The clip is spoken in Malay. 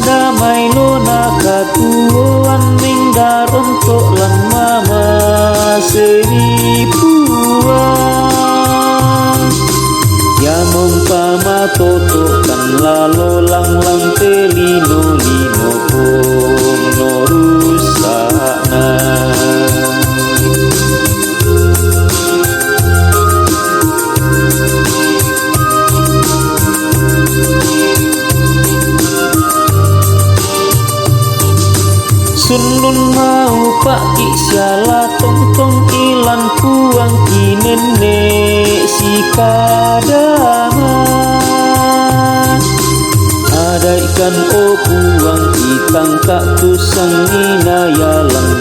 damai lona katuan minggaron tok lan mama seribuan ya mumpama toto kan lalo lang lang telino lino pun no rusakna. Sunun mau pak siala tong ilan puang kinene si kadama ada ikan o puang itang tak tusang ina ya lang